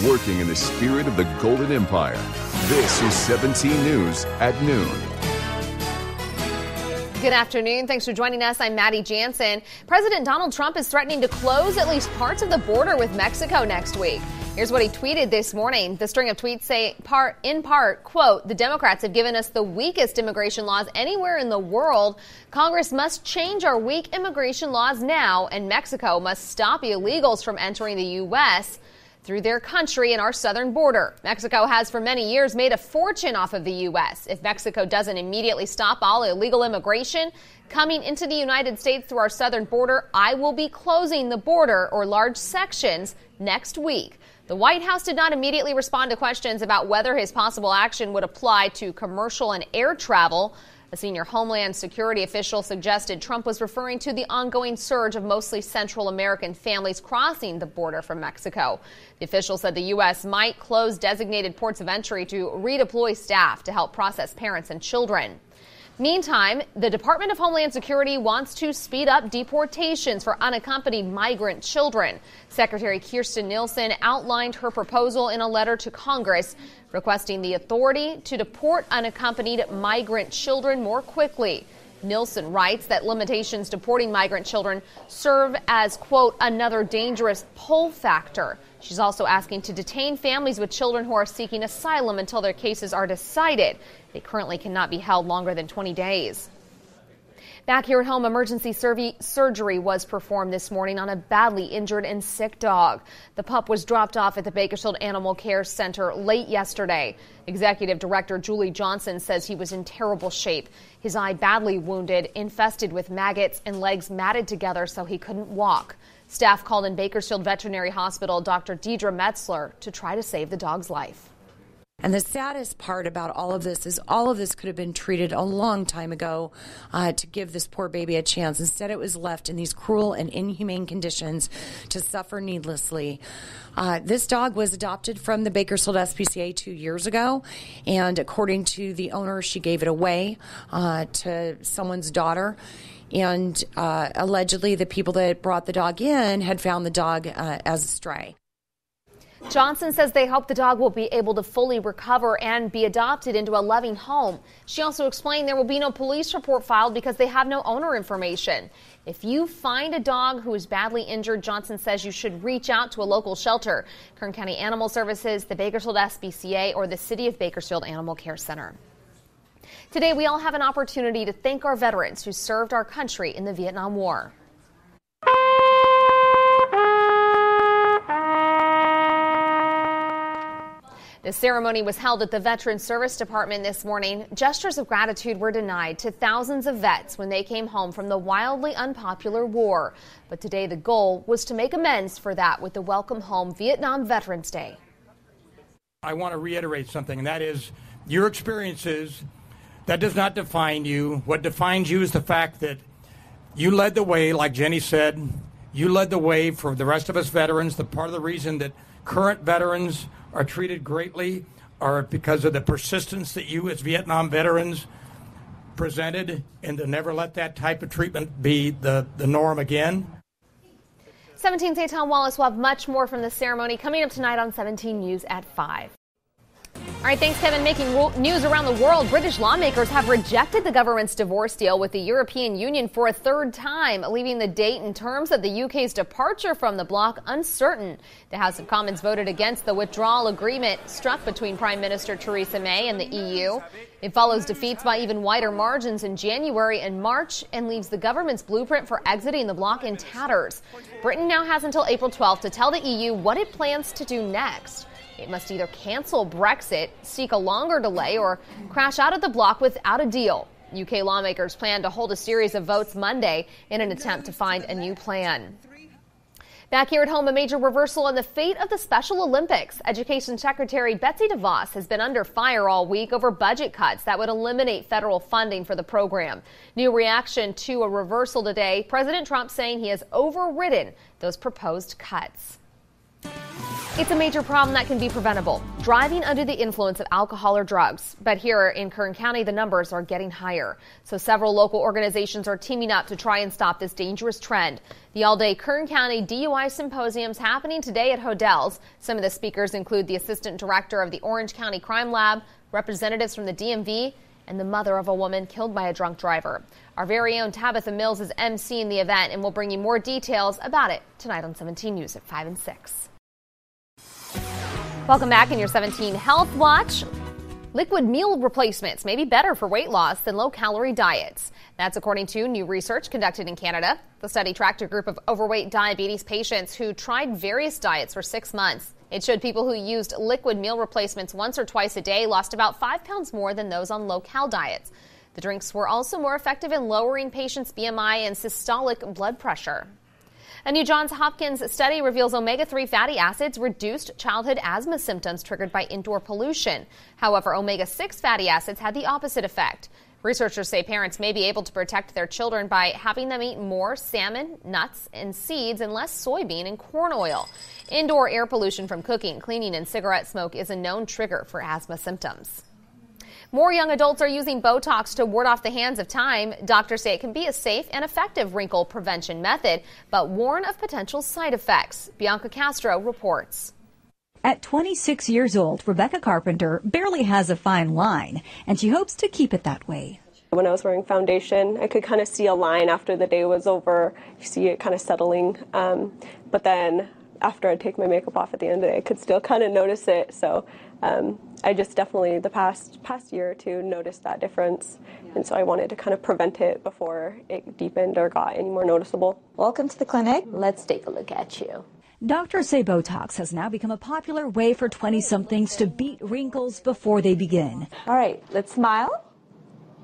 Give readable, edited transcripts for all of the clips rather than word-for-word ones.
working in the spirit of the Golden Empire. This is 17 News at noon. Good afternoon. Thanks for joining us. I'm Maddie Jansen. President Donald Trump is threatening to close at least parts of the border with Mexico next week. Here's what he tweeted this morning. The string of tweets say, in part, quote, "The Democrats have given us the weakest immigration laws anywhere in the world. Congress must change our weak immigration laws now, and Mexico must stop illegals from entering the U.S. through their country and our southern border. Mexico has for many years made a fortune off of the U.S. If Mexico doesn't immediately stop all illegal immigration coming into the United States through our southern border, I will be closing the border or large sections next week." The White House did not immediately respond to questions about whether his possible action would apply to commercial and air travel. A senior Homeland Security official suggested Trump was referring to the ongoing surge of mostly Central American families crossing the border from Mexico. The official said the U.S. might close designated ports of entry to redeploy staff to help process parents and children. Meantime, the Department of Homeland Security wants to speed up deportations for unaccompanied migrant children. Secretary Kirstjen Nielsen outlined her proposal in a letter to Congress, requesting the authority to deport unaccompanied migrant children more quickly. Nielsen writes that limitations deporting migrant children serve as, quote, another dangerous pull factor. She's also asking to detain families with children who are seeking asylum until their cases are decided. They currently cannot be held longer than 20 days. Back here at home, emergency surgery was performed this morning on a badly injured and sick dog. The pup was dropped off at the Bakersfield Animal Care Center late yesterday. Executive Director Julie Johnson says he was in terrible shape. His eye badly wounded, infested with maggots, and legs matted together so he couldn't walk. Staff called in Bakersfield Veterinary Hospital Dr. Deidre Metzler to try to save the dog's life. And the saddest part about all of this is all of this could have been treated a long time ago to give this poor baby a chance. Instead, it was left in these cruel and inhumane conditions to suffer needlessly. This dog was adopted from the Bakersfield SPCA 2 years ago, and according to the owner, she gave it away to someone's daughter. And allegedly, the people that brought the dog in had found the dog as a stray. Johnson says they hope the dog will be able to fully recover and be adopted into a loving home. She also explained there will be no police report filed because they have no owner information. If you find a dog who is badly injured, Johnson says you should reach out to a local shelter, Kern County Animal Services, the Bakersfield SPCA, or the City of Bakersfield Animal Care Center. Today, we all have an opportunity to thank our veterans who served our country in the Vietnam War. The ceremony was held at the Veterans Service Department this morning. Gestures of gratitude were denied to thousands of vets when they came home from the wildly unpopular war. But today the goal was to make amends for that with the Welcome Home Vietnam Veterans Day. I want to reiterate something, and that is your experiences, that does not define you. What defines you is the fact that you led the way, like Jenny said. You led the way for the rest of us veterans. The part of the reason that current veterans are treated greatly are because of the persistence that you as Vietnam veterans presented, and to never let that type of treatment be the norm again. 17's Tom Wallace will have much more from the ceremony coming up tonight on 17 News at 5. All right, thanks, Kevin. Making news around the world, British lawmakers have rejected the government's divorce deal with the European Union for a third time, leaving the date and terms of the UK's departure from the bloc uncertain. The House of Commons voted against the withdrawal agreement struck between Prime Minister Theresa May and the EU. It follows defeats by even wider margins in January and March and leaves the government's blueprint for exiting the bloc in tatters. Britain now has until April 12th to tell the EU what it plans to do next. It must either cancel Brexit, seek a longer delay, or crash out of the bloc without a deal. UK lawmakers plan to hold a series of votes Monday in an attempt to find a new plan. Back here at home, a major reversal in the fate of the Special Olympics. Education Secretary Betsy DeVos has been under fire all week over budget cuts that would eliminate federal funding for the program. New reaction to a reversal today, President Trump saying he has overridden those proposed cuts. It's a major problem that can be preventable, driving under the influence of alcohol or drugs. But here in Kern County, the numbers are getting higher. So several local organizations are teaming up to try and stop this dangerous trend. The all-day Kern County DUI Symposium is happening today at Hodell's. Some of the speakers include the Assistant Director of the Orange County Crime Lab, representatives from the DMV, and the mother of a woman killed by a drunk driver. Our very own Tabitha Mills is emceeing the event, and we'll bring you more details about it tonight on 17 News at 5 and 6. Welcome back in your 17 Health Watch. Liquid meal replacements may be better for weight loss than low-calorie diets. That's according to new research conducted in Canada. The study tracked a group of overweight diabetes patients who tried various diets for 6 months. It showed people who used liquid meal replacements once or twice a day lost about 5 pounds more than those on low-cal diets. The drinks were also more effective in lowering patients' BMI and systolic blood pressure. A new Johns Hopkins study reveals omega-3 fatty acids reduced childhood asthma symptoms triggered by indoor pollution. However, omega-6 fatty acids had the opposite effect. Researchers say parents may be able to protect their children by having them eat more salmon, nuts, and seeds and less soybean and corn oil. Indoor air pollution from cooking, cleaning, and cigarette smoke is a known trigger for asthma symptoms. More young adults are using Botox to ward off the hands of time. Doctors say it can be a safe and effective wrinkle prevention method, but warn of potential side effects. Bianca Castro reports. At 26 years old, Rebecca Carpenter barely has a fine line, and she hopes to keep it that way. When I was wearing foundation, I could kind of see a line after the day was over. You see it kind of settling. But then after I take my makeup off at the end of the day, I could still kind of notice it. So I just definitely the past year or two noticed that difference. And so I wanted to kind of prevent it before it deepened or got any more noticeable. Welcome to the clinic. Let's take a look at you. Doctors say Botox has now become a popular way for 20-somethings to beat wrinkles before they begin. All right, let's smile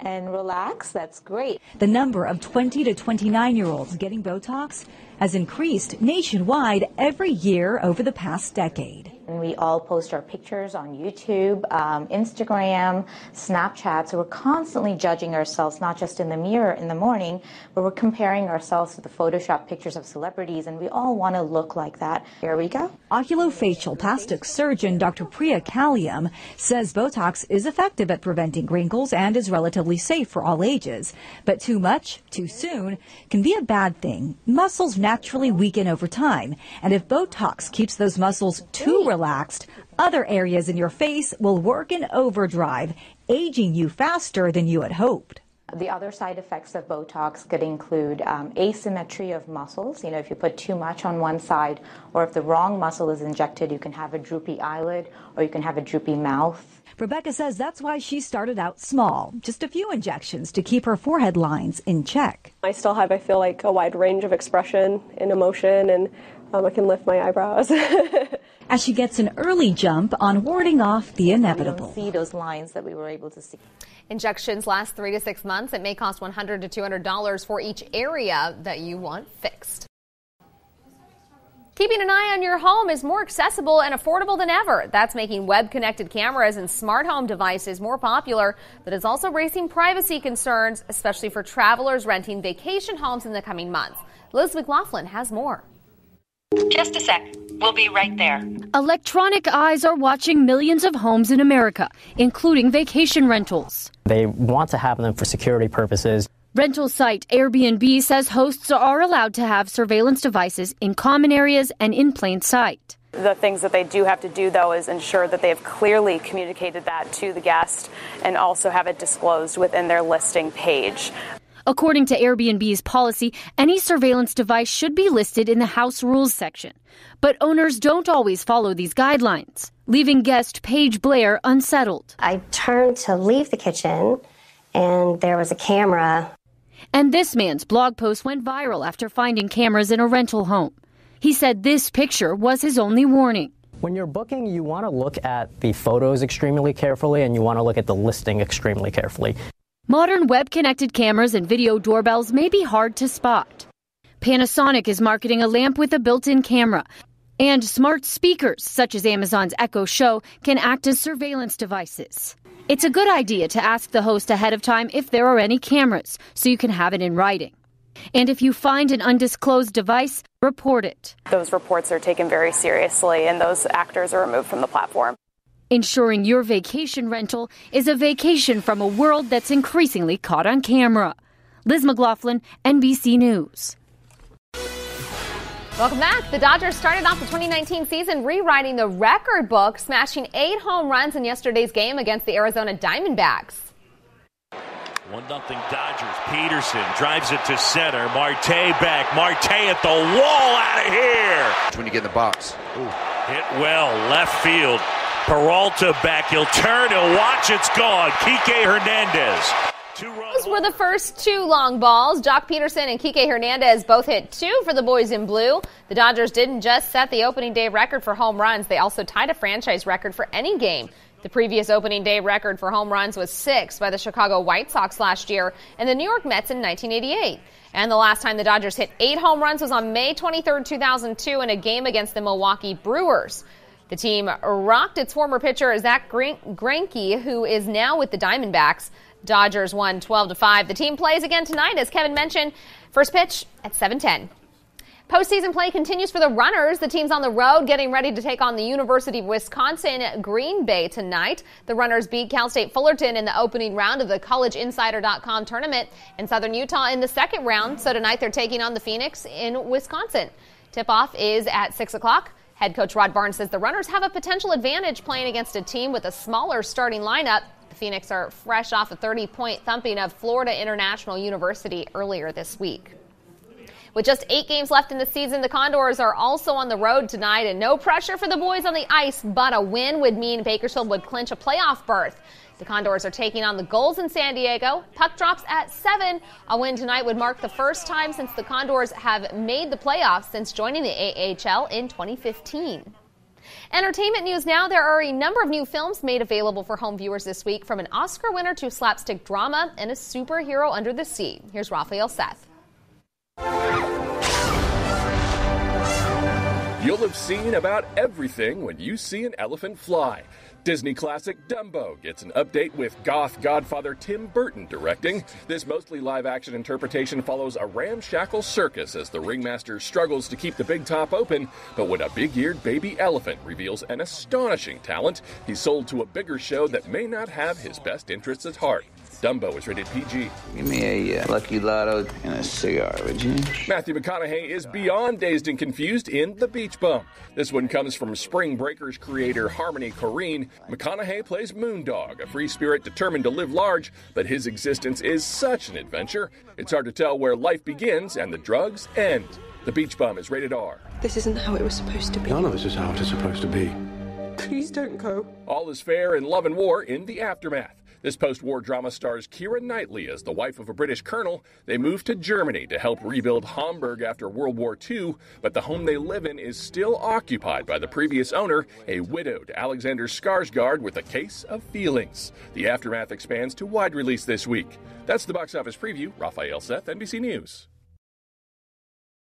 and relax. That's great. The number of 20 to 29-year-olds getting Botox has increased nationwide every year over the past decade. And we all post our pictures on YouTube, Instagram, Snapchat. So we're constantly judging ourselves, not just in the mirror in the morning, but we're comparing ourselves to the Photoshop pictures of celebrities, and we all want to look like that. Here we go. Oculofacial plastic surgeon Dr. Priya Kaliam says Botox is effective at preventing wrinkles and is relatively safe for all ages. But too much, too soon, can be a bad thing. Muscles naturally weaken over time, and if Botox keeps those muscles too relaxed, other areas in your face will work in overdrive, aging you faster than you had hoped. The other side effects of Botox could include asymmetry of muscles. You know, if you put too much on one side, or if the wrong muscle is injected, you can have a droopy eyelid or you can have a droopy mouth. Rebecca says that's why she started out small, just a few injections to keep her forehead lines in check. I still have, I feel like, a wide range of expression and emotion, and I can lift my eyebrows. As she gets an early jump on warding off the inevitable. See those lines that we were able to see. Injections last 3 to 6 months. It may cost $100 to $200 for each area that you want fixed. Keeping an eye on your home is more accessible and affordable than ever. That's making web-connected cameras and smart home devices more popular, but it's also raising privacy concerns, especially for travelers renting vacation homes in the coming months. Liz McLaughlin has more. Just a sec. We'll be right there. Electronic eyes are watching millions of homes in America, including vacation rentals. They want to have them for security purposes. Rental site Airbnb says hosts are allowed to have surveillance devices in common areas and in plain sight. The things that they do have to do, though, is ensure that they have clearly communicated that to the guest and also have it disclosed within their listing page. According to Airbnb's policy, any surveillance device should be listed in the house rules section. But owners don't always follow these guidelines, leaving guest Paige Blair unsettled. I turned to leave the kitchen, and there was a camera. And this man's blog post went viral after finding cameras in a rental home. He said this picture was his only warning. When you're booking, you want to look at the photos extremely carefully, and you want to look at the listing extremely carefully. Modern web-connected cameras and video doorbells may be hard to spot. Panasonic is marketing a lamp with a built-in camera. And smart speakers, such as Amazon's Echo Show, can act as surveillance devices. It's a good idea to ask the host ahead of time if there are any cameras, so you can have it in writing. And if you find an undisclosed device, report it. Those reports are taken very seriously, and those actors are removed from the platform. Ensuring your vacation rental is a vacation from a world that's increasingly caught on camera. Liz McLaughlin, NBC News. Welcome back. The Dodgers started off the 2019 season rewriting the record book, smashing 8 home runs in yesterday's game against the Arizona Diamondbacks. 1-0 Dodgers. Peterson drives it to center. Marte back. Marte at the wall, out of here. When you get in the box. Ooh. Hit well, left field. Peralta back. He'll turn. He'll watch. It's gone. Kike Hernandez. Those were the first 2 long balls. Jock Peterson and Kike Hernandez both hit 2 for the boys in blue. The Dodgers didn't just set the opening day record for home runs. They also tied a franchise record for any game. The previous opening day record for home runs was 6 by the Chicago White Sox last year and the New York Mets in 1988. And the last time the Dodgers hit 8 home runs was on May 23, 2002 in a game against the Milwaukee Brewers. The team rocked its former pitcher Zach Greinke, who is now with the Diamondbacks. Dodgers won 12-5. The team plays again tonight, as Kevin mentioned. First pitch at 7:10. Postseason play continues for the Runners. The team's on the road getting ready to take on the University of Wisconsin Green Bay tonight. The Runners beat Cal State Fullerton in the opening round of the CollegeInsider.com tournament in Southern Utah in the second round. So tonight they're taking on the Phoenix in Wisconsin. Tip-off is at 6 o'clock. Head coach Rod Barnes says the Runners have a potential advantage playing against a team with a smaller starting lineup. The Phoenix are fresh off a 30-point thumping of Florida International University earlier this week. With just 8 games left in the season, the Condors are also on the road tonight, and no pressure for the boys on the ice, but a win would mean Bakersfield would clinch a playoff berth. The Condors are taking on the Gulls in San Diego. Puck drops at 7. A win tonight would mark the first time since the Condors have made the playoffs since joining the AHL in 2015. Entertainment news now. There are a number of new films made available for home viewers this week, from an Oscar winner to slapstick drama and a superhero under the sea. Here's Raphael Seth. You'll have seen about everything when you see an elephant fly. Disney classic Dumbo gets an update with goth godfather Tim Burton directing. This mostly live-action interpretation follows a ramshackle circus as the ringmaster struggles to keep the big top open, but when a big-eared baby elephant reveals an astonishing talent, he's sold to a bigger show that may not have his best interests at heart. Dumbo is rated PG. Give me a Lucky Lotto and a cigar, would you? Matthew McConaughey is beyond dazed and confused in The Beach Bum. This one comes from Spring Breakers creator Harmony Korine. McConaughey plays Moondog, a free spirit determined to live large, but his existence is such an adventure, it's hard to tell where life begins and the drugs end. The Beach Bum is rated R. This isn't how it was supposed to be. None of this is how it is supposed to be. Please don't go. All is fair in love and war in the aftermath. This post-war drama stars Keira Knightley as the wife of a British colonel. They moved to Germany to help rebuild Hamburg after World War II, but the home they live in is still occupied by the previous owner, a widowed Alexander Skarsgård with a case of feelings. The aftermath expands to wide release this week. That's the box office preview. Raphael Seth, NBC News.